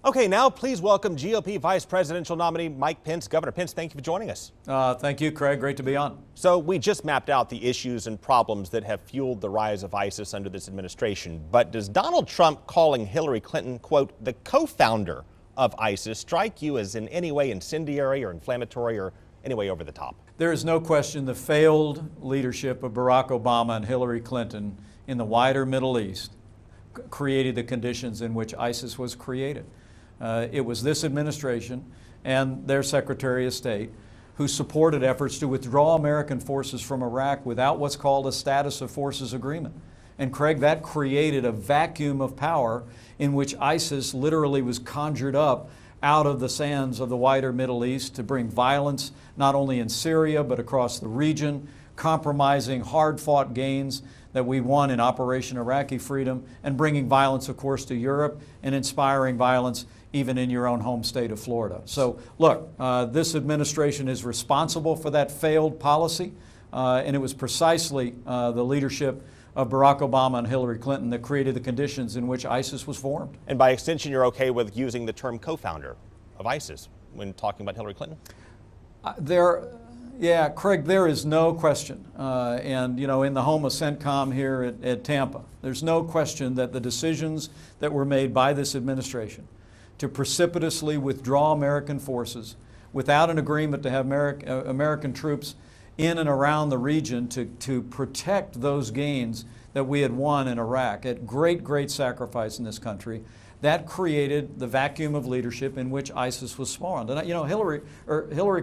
Okay, now please welcome GOP Vice Presidential nominee Mike Pence. Governor Pence, thank you for joining us. Thank you, Craig. Great to be on. So we just mapped out the issues and problems that have fueled the rise of ISIS under this administration. But does Donald Trump calling Hillary Clinton, quote, the co-founder of ISIS strike you as in any way incendiary or inflammatory or any way over the top? There is no question the failed leadership of Barack Obama and Hillary Clinton in the wider Middle East created the conditions in which ISIS was created. It was this administration and their Secretary of State who supported efforts to withdraw American forces from Iraq without what's called a status of forces agreement. And Craig, that created a vacuum of power in which ISIS literally was conjured up out of the sands of the wider Middle East to bring violence not only in Syria but across the region, compromising hard-fought gains that we won in Operation Iraqi Freedom, and bringing violence, of course, to Europe and inspiring violence even in your own home state of Florida. So look, this administration is responsible for that failed policy, and it was precisely the leadership of Barack Obama and Hillary Clinton that created the conditions in which ISIS was formed. And by extension, you're okay with using the term co-founder of ISIS when talking about Hillary Clinton? Yeah, Craig, there is no question. And, you know, in the home of CENTCOM here at Tampa, there's no question that the decisions that were made by this administration to precipitously withdraw American forces without an agreement to have American troops in and around the region to protect those gains that we had won in Iraq at great sacrifice in this country, that created the vacuum of leadership in which ISIS was spawned. And you know, Hillary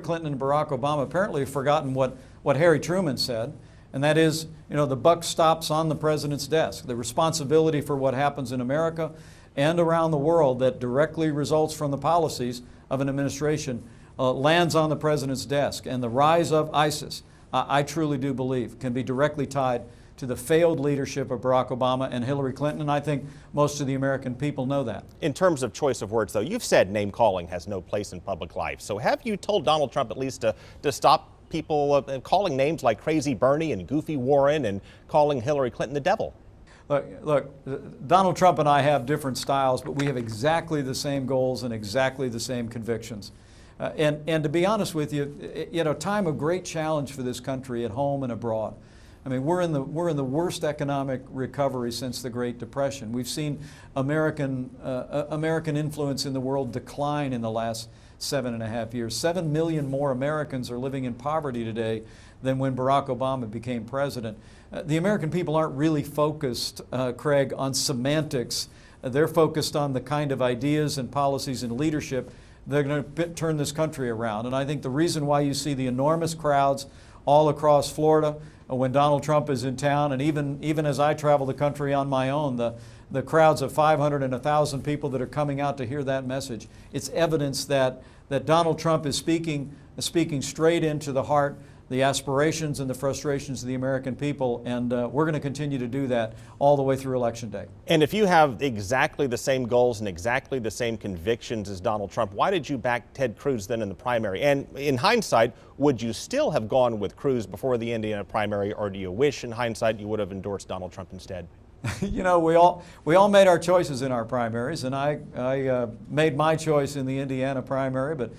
Clinton and Barack Obama apparently have forgotten what Harry Truman said, and that is, you know, the buck stops on the president's desk. The responsibility for what happens in America and around the world that directly results from the policies of an administration lands on the president's desk. And the rise of ISIS, I truly do believe, can be directly tied to the failed leadership of Barack Obama and Hillary Clinton, and I think most of the American people know that. In terms of choice of words, though, you've said name-calling has no place in public life. So have you told Donald Trump at least to stop people calling names like Crazy Bernie and Goofy Warren and calling Hillary Clinton the devil? Look, Donald Trump and I have different styles, but we have exactly the same goals and exactly the same convictions. And to be honest with you, you know, time of great challenge for this country at home and abroad. I mean, we're in the worst economic recovery since the Great Depression. We've seen American influence in the world decline in the last 7.5 years. 7 million more Americans are living in poverty today than when Barack Obama became president. The American people aren't really focused, Craig, on semantics. They're focused on the kind of ideas and policies and leadership that are going to turn this country around. And I think the reason why you see the enormous crowds all across Florida when Donald Trump is in town, and even as I travel the country on my own, the crowds of 500 and 1,000 people that are coming out to hear that message, it's evidence that Donald Trump is speaking straight into the heart, the aspirations and the frustrations of the American people, and we're going to continue to do that all the way through Election Day. And if you have exactly the same goals and exactly the same convictions as Donald Trump, why did you back Ted Cruz then in the primary? And in hindsight, would you still have gone with Cruz before the Indiana primary, or do you wish in hindsight you would have endorsed Donald Trump instead? You know, we all made our choices in our primaries, and I made my choice in the Indiana primary, but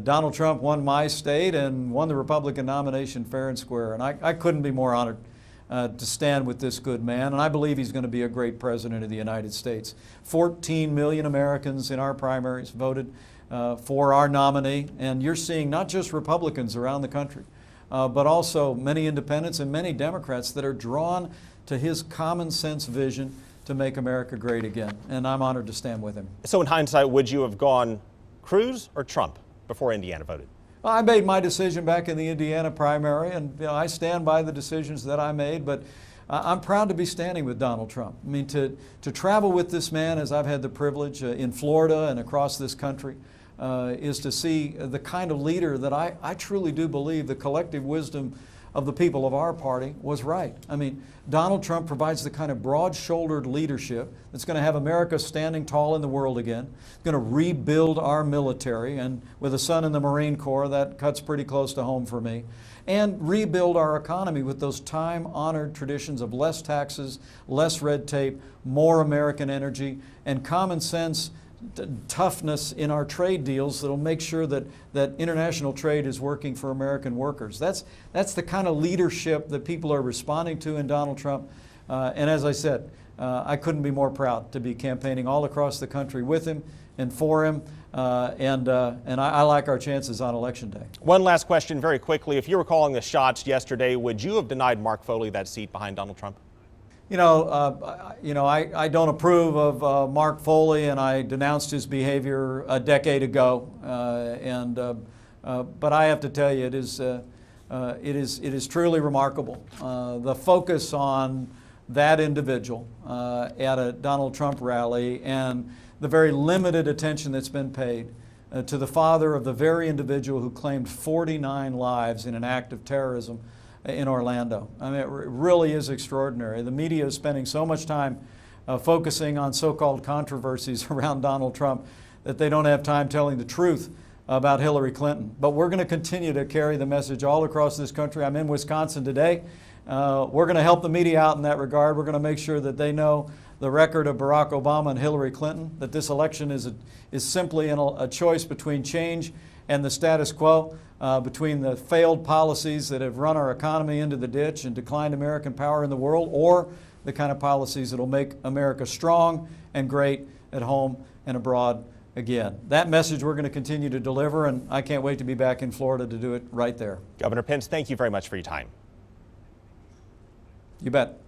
Donald Trump won my state and won the Republican nomination fair and square. And I couldn't be more honored to stand with this good man. And I believe he's going to be a great president of the United States. 14 million Americans in our primaries voted for our nominee. And you're seeing not just Republicans around the country, but also many independents and many Democrats that are drawn to his common sense vision to make America great again. And I'm honored to stand with him. So in hindsight, would you have gone Cruz or Trump before Indiana voted? Well, I made my decision back in the Indiana primary, and you know, I stand by the decisions that I made, but I'm proud to be standing with Donald Trump. I mean, to travel with this man, as I've had the privilege in Florida and across this country, is to see the kind of leader that I truly do believe the collective wisdom of the people of our party was right. I mean, Donald Trump provides the kind of broad-shouldered leadership that's going to have America standing tall in the world again, going to rebuild our military, and with a son in the Marine Corps, that cuts pretty close to home for me, and rebuild our economy with those time-honored traditions of less taxes, less red tape, more American energy, and common sense toughness in our trade deals that'll make sure that international trade is working for American workers. That's the kind of leadership that people are responding to in Donald Trump. And as I said, I couldn't be more proud to be campaigning all across the country with him and for him. And I like our chances on Election Day. One last question very quickly. If you were calling the shots yesterday, would you have denied Mark Foley that seat behind Donald Trump? I don't approve of Mark Foley, and I denounced his behavior a decade ago. But I have to tell you, it is truly remarkable. The focus on that individual at a Donald Trump rally, and the very limited attention that's been paid to the father of the very individual who claimed 49 lives in an act of terrorism in Orlando. I mean, it really is extraordinary. The media is spending so much time focusing on so-called controversies around Donald Trump that they don't have time telling the truth about Hillary Clinton. But we're going to continue to carry the message all across this country. I'm in Wisconsin today. We're going to help the media out in that regard. We're going to make sure that they know the record of Barack Obama and Hillary Clinton, that this election is simply a choice between change and the status quo, between the failed policies that have run our economy into the ditch and declined American power in the world, or the kind of policies that will make America strong and great at home and abroad again. That message we're going to continue to deliver, and I can't wait to be back in Florida to do it right there. Governor Pence, thank you very much for your time. You bet.